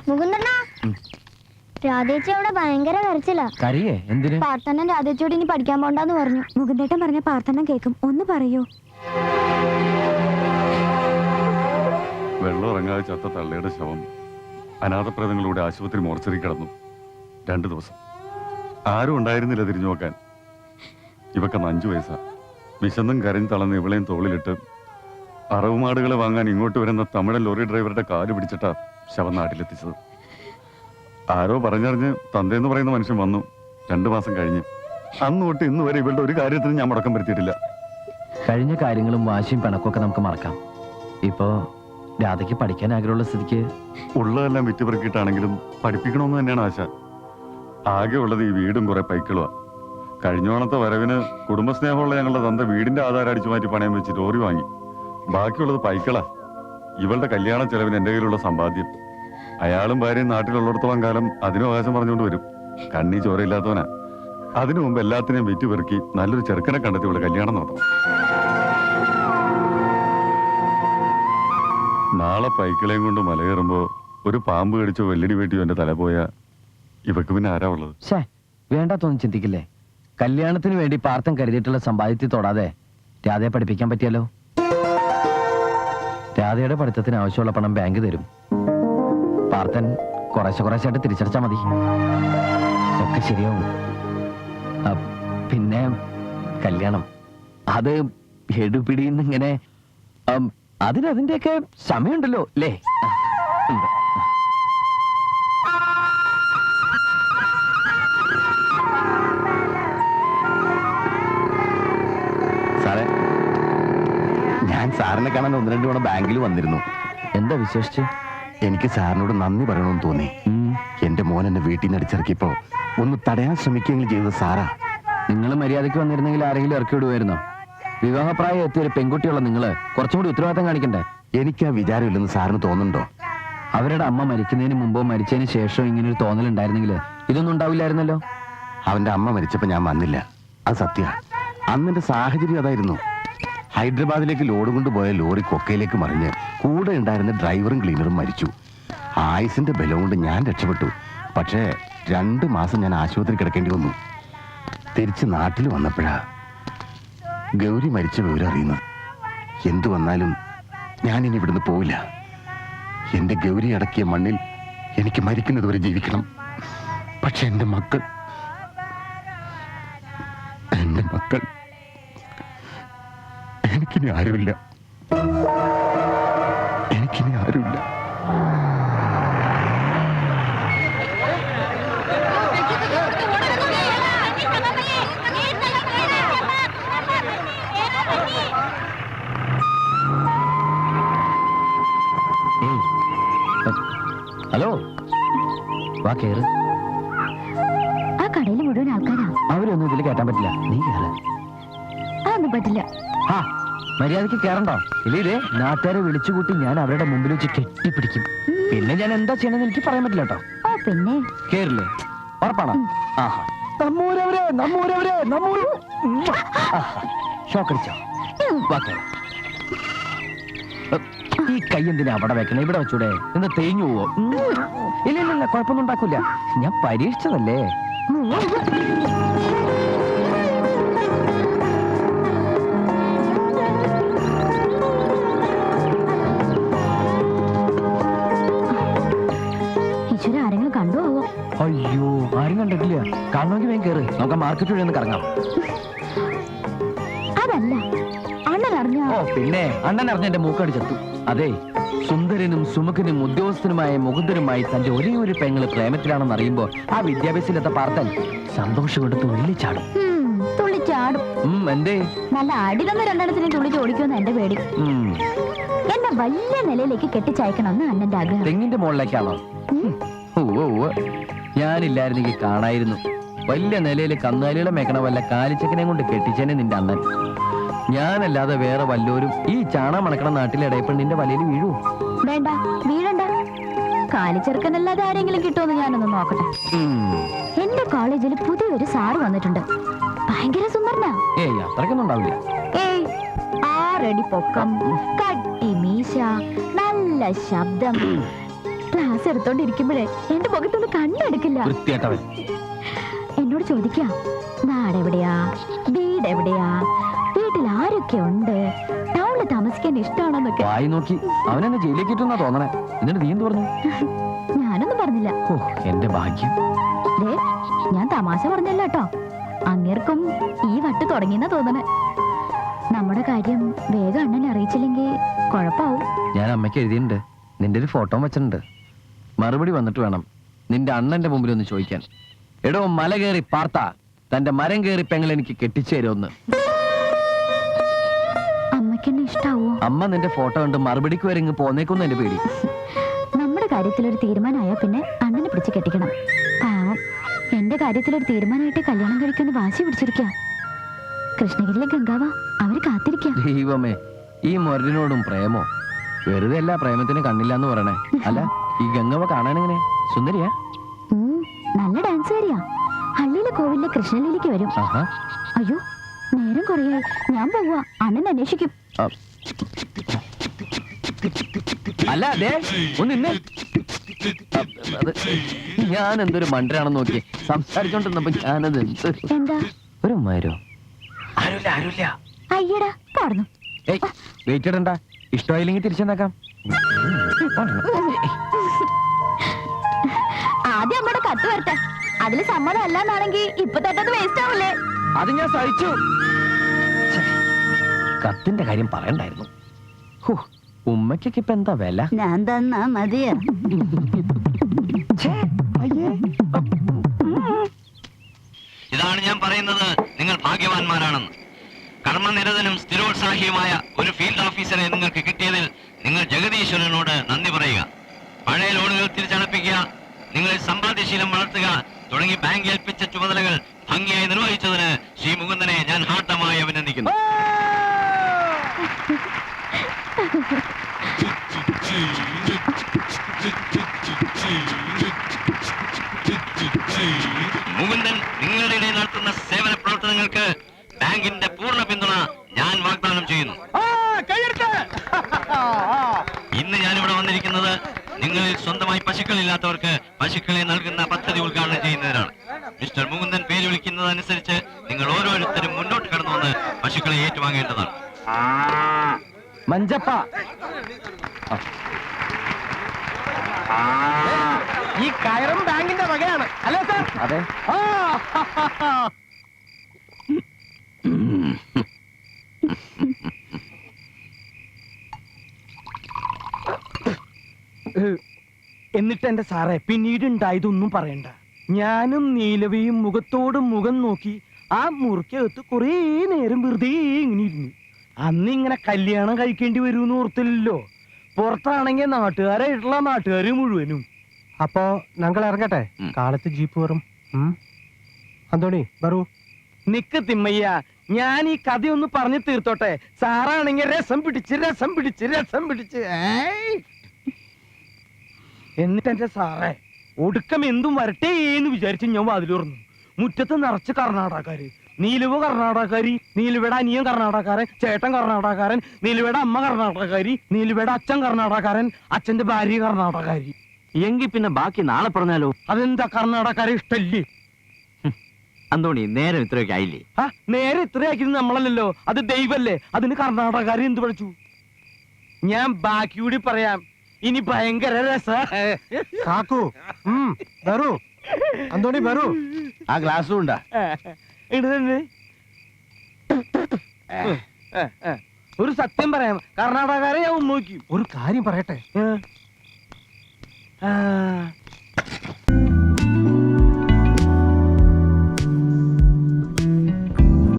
മുകുന്ദണ്ണാ, രാധേച്ചി അവിടെ ഭയങ്കര കരച്ചില്ല. കരയേ? എന്തിന്? പാർത്തണ്ണൻ രാധേച്ചിയോട് ഇനി പഠിക്കാൻ പോണ്ടെന്ന് പറഞ്ഞു. മുകുന്ദേട്ടൻ പറഞ്ഞ പാർത്തണ്ണൻ കേൾക്കും. ഒന്ന് പറയൂ. വെള്ളം ഇറങ്ങാതെ ചത്ത തള്ളയുടെ ശവം അനാഥപ്രേതങ്ങളുടെ ആശുപത്രി മോർച്ചറി കിടന്നു. 2 ദിവസം ആരും ഉണ്ടായിരുന്നില്ല തിരിഞ്ഞു നോക്കാൻ. ഇവക്കന്ന് 5 വയസ്സാ. വിശന്നും കരഞ്ഞ് തളർന്ന് ഇവളെയും തോളിലിട്ട് അറവുമാടുകളെ വാങ്ങാൻ ഇങ്ങോട്ട് വരുന്ന തമിഴൻ ലോറി ഡ്രൈവറുടെ കാല് പിടിച്ചിട്ടാ ശവം നാട്ടിലെത്തിച്ചത്. ആരോ പറഞ്ഞറിഞ്ഞ് തന്തേന്ന് പറയുന്ന മനുഷ്യൻ വന്നു. 2 മാസം കഴിഞ്ഞ്. അന്ന് തൊട്ട് ഇന്ന് വരെ ഇവളുടെ ഒരു കാര്യത്തിനും ഞാൻ മുടക്കം വരുത്തിയിട്ടില്ല. കഴിഞ്ഞ കാര്യങ്ങളും വാശിയും പിണക്കൊക്കെ നമുക്ക് മറക്കാം. ഇപ്പോ രാധയ്ക്ക് പഠിക്കാൻ ആഗ്രഹമുള്ള സ്ഥിതിക്ക് ഉള്ളതെല്ലാം വിറ്റുപെറുക്കിയിട്ടാണെങ്കിലും പഠിപ്പിക്കണമെന്ന് തന്നെയാണ് ആശ. ആകെ ഉള്ളത് ഈ വീടും കുറെ പൈക്കളുവാ. കഴിഞ്ഞോണത്തെ വരവിന് കുടുംബസ്നേഹമുള്ള ഞങ്ങളുടെ തന്ത വീടിന്റെ ആധാരം അടിച്ചു മാറ്റി പണയം വെച്ച് ലോറി വാങ്ങി. ബാക്കിയുള്ളത് പൈക്കളാ. ഇവളുടെ കല്യാണ ചെലവിന് എന്റെ കയ്യിലുള്ള സമ്പാദ്യം. അയാളും ഭാര്യയും നാട്ടിലുള്ളിടത്തോളം കാലം അതിനും അവകാശം പറഞ്ഞുകൊണ്ട് വരും. കണ്ണി ചോരയില്ലാത്തവനാ. അതിനു മുമ്പ് എല്ലാത്തിനെയും വിറ്റുപെറുക്കി നല്ലൊരു ചെറുക്കനെ കണ്ടെത്തി ഇവിടെ കല്യാണം നടത്തണം. നാളെ പൈക്കളെയും കൊണ്ട് മലകയറുമ്പോ ഒരു പാമ്പ് കടിച്ചോ വെല്ലടി വെട്ടിയോ എന്റെ തല പോയാ ഇവക്ക് പിന്നെ ആരാ ഉള്ളത്? വേണ്ടാത്തൊന്നും ചിന്തിക്കില്ലേ. കല്യാണത്തിന് വേണ്ടി പാർത്ഥൻ കരുതിയിട്ടുള്ള സമ്പാദ്യത്തിൽ തൊടാതെ രാധയെ പഠിപ്പിക്കാൻ പറ്റിയല്ലോ. രാധയുടെ പഠിത്തത്തിന് ആവശ്യമുള്ള പണം ബാങ്ക് തരും. പാർത്ഥൻ കുറേശ്ശായിട്ട് തിരിച്ചടച്ചാ മതി. ഒക്കെ ശരിയാവും. പിന്നെ കല്യാണം അത് എടുപിടിന്നിങ്ങനെ അതിനതിന്റെയൊക്കെ സമയമുണ്ടല്ലോ അല്ലേ? സാറേ, ഞാൻ സാറിനെ കാണാൻ 1-2 തവണ ബാങ്കിൽ വന്നിരുന്നു. എന്താ വിശേഷിച്ച്? എനിക്ക് സാറിനോട് നന്ദി പറയണമെന്ന് തോന്നി. എന്റെ മോൻ എന്നെ വീട്ടിൽ നിന്ന് അടിച്ചിറക്കിയപ്പോ ഒന്ന് തടയാൻ ശ്രമിക്കുകയെങ്കിലും ചെയ്തത് സാറാ. നിങ്ങൾ മര്യാദയ്ക്ക് വന്നിരുന്നെങ്കിൽ ആരെങ്കിലും ഇറക്കി വിടുമായിരുന്നോ? വിവാഹപ്രായം എത്തിയ ഒരു പെൺകുട്ടിയുള്ള നിങ്ങള് കുറച്ചും കൂടി ഉത്തരവാദിത്തം കാണിക്കണ്ടേ? എനിക്ക് ആ വിചാരമില്ലെന്ന് സാറിന് തോന്നുന്നുണ്ടോ? അവരുടെ അമ്മ മരിക്കുന്നതിന് മുമ്പോ മരിച്ചതിന് ശേഷവും ഇങ്ങനെ ഒരു തോന്നലുണ്ടായിരുന്നെങ്കിൽ ഇതൊന്നും ഉണ്ടാവില്ലായിരുന്നല്ലോ. അവന്റെ അമ്മ മരിച്ചപ്പോ ഞാൻ വന്നില്ല, അത് സത്യ. അന്നെന്റെ സാഹചര്യം അതായിരുന്നു. ഹൈദരാബാദിലേക്ക് ലോഡ് കൊണ്ടുപോയ ലോറി കൊക്കയിലേക്ക് മറിഞ്ഞ് കൂടെ ഉണ്ടായിരുന്ന ഡ്രൈവറും ക്ലീനറും മരിച്ചു. ആയുസിന്റെ ബലം കൊണ്ട് ഞാൻ രക്ഷപ്പെട്ടു. പക്ഷേ 2 മാസം ഞാൻ ആശുപത്രി കിടക്കേണ്ടി വന്നു. തിരിച്ച് നാട്ടിൽ വന്നപ്പോഴാ ഗൗരി മരിച്ച വിവരം അറിയുന്നു. എന്തു വന്നാലും ഞാനിനി ഇവിടുന്ന് പോവില്ല. എന്റെ ഗൗരി അടക്കിയ മണ്ണിൽ എനിക്ക് മരിക്കുന്നതുവരെ ജീവിക്കണം. പക്ഷെ എന്റെ മക്കൾ എനിക്കിനി ആരുമില്ല. ഹലോ, വാ കേറ്. ആ കടയിൽ മുഴുവൻ ആൾക്കാരാ. അവരൊന്നും ഇതിൽ കയറ്റാൻ പറ്റില്ല. നീ കേറ്. അതൊന്നും പറ്റില്ല. മര്യാദക്ക് കേറണ്ടോ? ഇല്ലേ, നാട്ടുകാരെ വിളിച്ചുകൂട്ടി ഞാൻ അവരുടെ മുമ്പിൽ വെച്ച് കെട്ടിപ്പിടിക്കും. പിന്നെ ഞാൻ എന്താ ചെയ്യണമെന്ന് എനിക്ക് പറയാൻ പറ്റില്ല കേട്ടോ. പിന്നെ കേറില്ലേ? ഉറപ്പാണോ? ഷോക്കടിച്ചോ? ഈ കൈ എന്തിനാ അവിടെ വെക്കണേ? ഇവിടെ വെച്ചൂടെ? എന്ന് തേഞ്ഞു പോവോ? ഇല്ല, കുഴപ്പമൊന്നും ഉണ്ടാക്കൂല. ഞാൻ പരീക്ഷിച്ചതല്ലേ. ആരെങ്കിലും കണ്ടോ? അയ്യോ, ആരും കണ്ടിട്ടില്ല. കാണണമെങ്കിൽ വേഗം കേറ്. നമുക്ക് മാർക്കറ്റ് വഴി ഒന്ന് കറങ്ങാം. അതല്ല, അണ്ണൻ അറിഞ്ഞ? ഓ പിന്നെ, അണ്ണൻ അറിഞ്ഞ എന്റെ മൂക്കടിച്ചെത്തു. അതെ, സുന്ദരനും സുമുഖനും ഉദ്യോഗസ്ഥനുമായ മുകുന്ദനുമായി തന്റെ ഒരേ ഒരു പെങ്ങള് പ്രേമത്തിലാണെന്ന് അറിയുമ്പോ ആ വിദ്യാഭ്യാസത്തിലെത്ത പാർത്തൻ സന്തോഷം കൊണ്ട് തുള്ളിച്ചാടും. എന്തേ? നല്ല അടിതന്ന 2 തുള്ളിച്ച് ഓടിക്കുമെന്ന് എന്റെ പേടി. എന്നെ വലിയ നിലയിലേക്ക് കെട്ടിച്ചയക്കണമെന്ന് അണ്ണന്റെ ആഗ്രഹം. തെങ്ങിന്റെ മുകളിലേക്കാണോ? ഞാനില്ലായിരുന്നെങ്കിൽ കാണായിരുന്നു. വലിയ നിലയിൽ കന്നുകാലികളെ മേക്കണ വല്ല കാലിച്ചക്കനെ കൊണ്ട് കെട്ടിച്ചേനെ നിന്റെ അണ്ണൻ. ഞാനല്ലാതെ വേറെ വല്ലോരും ഈ ചാണ മണക്കണ നാട്ടിലെ ഇടയപ്പെണ്ണിന്റെ വലയിൽ വീഴൂ? വേണ്ട, വീഴണ്ട. കാലിച്ചെറുക്കനല്ലാതെ ആരെങ്കിലും കിട്ടുമെന്ന് ഞാനൊന്ന് നോക്കട്ടെ. എന്റെ കോളേജിൽ പുതിയൊരു സാറ് വന്നിട്ടുണ്ട്. ഭയങ്കര സുന്ദരനാ. അത്രയ്ക്കൊന്നും ഉണ്ടാവില്ല. 6 അടി പൊക്കം, കട്ടി മീശ, നല്ല ശബ്ദം, ക്ലാസ് എടുത്തോണ്ടിരിക്കുമ്പോഴേ എന്റെ മുഖത്തൊന്ന് കണ്ണെടുക്കില്ല. വൃത്തിയായിട്ടവൻ. എന്നോട് ചോദിക്കാം, നാടെവിടെയാ, വീടെവിടെയാ, വീട്ടിൽ ആരൊക്കെ ഉണ്ട്, ടൗണിൽ താമസിക്കാൻ ഇഷ്ടമാണെന്നൊക്കെ. വായി നോക്കി അവനെന്നെ ജയിലിലേക്ക് ഇട്ടെന്നാ തോന്നണേ. എന്നിട്ട് നീ എന്ത് പറഞ്ഞു? ഞാനൊന്നും പറഞ്ഞില്ല. ഓ, എന്റെ ഭാഗ്യം. ദേ, ഞാൻ തമാശ പറഞ്ഞല്ല കേട്ടോ. അങ്ങേർക്കും ഈ വട്ട് തുടങ്ങിയെന്നാ തോന്നണേ. നമ്മുടെ കാര്യം വേഗം അണ്ണനെ അറിയിച്ചില്ലെങ്കിൽ കുഴപ്പാവും. ഞാൻ അമ്മയ്ക്ക് എഴുതിയിട്ടുണ്ട്. നിന്റെ ഒരു ഫോട്ടോ വെച്ചിട്ടുണ്ട്. മറുപടി വന്നിട്ട് വേണം നിന്റെ അണ്ണന്റെ മുമ്പിൽ ഒന്ന് ചോദിക്കാൻ. എടോ മല കയറി പാർത്ത തന്റെ മരം കയറി പെങ്ങൾ എനിക്ക് കെട്ടിച്ചേരുമെന്ന്. അമ്മയ്ക്കെന്നെ ഇഷ്ടാവോ? അമ്മ നിന്റെ ഫോട്ടോ കണ്ട് മറുപടിക്ക് വരെ ഇങ്ങ് പോന്നേക്കൊന്നും എന്റെ പേടി. നമ്മുടെ കാര്യത്തിലൊരു തീരുമാനമായാൽ പിന്നെ അണ്ണനെ പിടിച്ച് കെട്ടിക്കണം. പാവം, എന്റെ കാര്യത്തിലൊരു തീരുമാനമായിട്ട് കല്യാണം കഴിക്കുന്ന വാശി പിടിച്ചിരിക്കാം. കൃഷ്ണഗിരിയിലെ ഗംഗാവ അവര് കാത്തിരിക്കാം. ദൈവമേ, ഈ മുരടിനോടും പ്രേമോ? വെറുതെ അല്ല പ്രേമത്തിന് കണ്ണില്ല എന്ന് പറയണേ. അല്ല, ഈ ഗംഗവ കാണാനെങ്ങനെ? സുന്ദരിയാ? നല്ല ഡാൻസുകാരിയാ. ഹള്ളിയിലെ കോവിലിലെ കൃഷ്ണലീലയ്ക്ക് വരും. ആഹാ. അയ്യോ, നേരം കുറയായി. ഞാൻ പോവാ. അണ്ണൻ അന്വേഷിക്കും. അല്ല, അതെ ഒന്ന് ഇന്ന് ഞാൻ എന്തൊരു മണ്ടരാണെന്ന് നോക്കി സംസാരിച്ചോണ്ടിരുന്നപ്പോ ഞാനത് എന്താ ഒരു മരോ ആരുല്ല. അയ്യടാ പറഞ്ഞു. ഏയ്, വെയിറ്റ് ഇടണ്ട. ഇഷ്ടമായില്ലെങ്കിൽ തിരിച്ചെന്നാക്കാം. ആദ്യം അമ്മയുടെ കത്ത് വരട്ടെ. അതില് സമ്മതം അല്ലാന്നാണെങ്കിൽ ഇപ്പൊ തട്ടത് വേസ്റ്റ് ആവില്ലേ? അത് ഞാൻ സഹിച്ചു. ഛെ, കത്തിന്റെ കാര്യം പറയണ്ടായിരുന്നു. ഹോ, ഉമ്മയ്ക്കൊക്കെ ഇപ്പൊ എന്താ വില? ഞാൻ തന്നാ മതിയാ. ഇതാണ് ഞാൻ പറയുന്നത്, നിങ്ങൾ ഭാഗ്യവാന്മാരാണെന്ന്. കർമ്മനിരതനും സ്ഥിരോത്സാഹിയുമായ ഒരു ഫീൽഡ് ഓഫീസറെ നിങ്ങൾക്ക് കിട്ടിയതിൽ നിങ്ങൾ ജഗദീശ്വരനോട് നന്ദി പറയുക. പഴയ ലോണുകൾ തിരിച്ചടപ്പിക്കുക, നിങ്ങളിൽ സമ്പാദ്യശീലം വളർത്തുക തുടങ്ങി ബാങ്ക് ഏൽപ്പിച്ച ചുമതലകൾ ഭംഗിയായി നിർവഹിച്ചതിന് ശ്രീ മുകുന്ദനെ ഞാൻ ഹാർദമായി അഭിനന്ദിക്കുന്നു. മുകുന്ദൻ നിങ്ങളുടെ ഇടയിൽ നടത്തുന്ന സേവന പ്രവർത്തനങ്ങൾക്ക് ബാങ്കിന്റെ പൂർണ്ണ പിന്തുണ ഞാൻ വാഗ്ദാനം ചെയ്യുന്നു. ഇന്ന് ഞാനിവിടെ വന്നിരിക്കുന്നത് നിങ്ങളിൽ സ്വന്തമായി പശുക്കളില്ലാത്തവർക്ക് പശുക്കളെ നൽകുന്ന പദ്ധതി ഉദ്ഘാടനം ചെയ്യുന്നതിനാണ്. മിസ്റ്റർ മുകുന്ദൻ പേര് വിളിക്കുന്നതനുസരിച്ച് നിങ്ങൾ ഓരോരുത്തരും മുന്നോട്ട് കടന്നു വന്ന് പശുക്കളെ ഏറ്റുവാങ്ങേണ്ടതാണ്. മഞ്ചപ്പ, ഈ കയറും ബാങ്കിന്റെ വകയാണ് അല്ലേ സാർ? അതെ. എന്നിട്ട് എന്റെ സാറേ പിന്നീട് ഉണ്ടായതൊന്നും പറയണ്ട. ഞാനും നീലവയും മുഖത്തോട് മുഖം നോക്കി ആ മുറിക്കകത്ത് കുറേ നേരം വെറുതെ ഇങ്ങനെ ഇരുന്നു. അന്ന് ഇങ്ങനെ കല്യാണം കഴിക്കേണ്ടി വരുമെന്ന് ഓർത്തില്ലല്ലോ. പുറത്താണെങ്കിൽ നാട്ടുകാരായിട്ടുള്ള നാട്ടുകാര് മുഴുവനും. അപ്പോ ഞങ്ങൾ ഇറങ്ങട്ടെ, കാലത്ത് ജീപ്പ് കയറും. അന്തോണി വരൂ. നിക്ക് തിമ്മയ്യ, ഞാൻ ഈ കഥയൊന്ന് പറഞ്ഞു തീർത്തോട്ടെ. സാറാണെങ്കിൽ രസം പിടിച്ച് എന്നിട്ട് എന്റെ സാറേ ഒടുക്കം എന്തും വരട്ടെ എന്ന് വിചാരിച്ച് ഞാൻ വാതിലുറന്നു. മുറ്റത്ത് നിറച്ച് കർണാടകക്കാര്. നീലുവ കർണാടകക്കാരി, നീലുവയുടെ അനിയൻ കർണാടകക്കാരൻ, ചേട്ടൻ കർണാടകക്കാരൻ, നീലുവയുടെ അമ്മ കർണാടകക്കാരി, നീലുവയുടെ അച്ഛൻ കർണാടകക്കാരൻ, അച്ഛന്റെ ഭാര്യ കർണാടകക്കാരി. എങ്കിൽ പിന്നെ ബാക്കി നാളെ പറഞ്ഞാലോ? അതെന്താ കർണാടകക്കാരെ ഇഷ്ടല്ലേ? അന്തോണി, നേരം ഇത്രയൊക്കെ ആയില്ലേ? ആ നേരെ ഇത്രയാക്കിയത് നമ്മളല്ലല്ലോ, അത് ദൈവല്ലേ. അതിന് കർണാടകക്കാരെ എന്ത് പഠിച്ചു? ഞാൻ ബാക്കി കൂടി പറയാം. ഇനി ഭയങ്കര രസ. വരൂ അന്തോണി വരൂ. ആ ഗ്ലാസ്സും ഉണ്ടാ? ഒരു സത്യം പറയാം, കർണാടകക്കാരെ ഞാൻ നോക്കി. ഒരു കാര്യം പറയട്ടെ.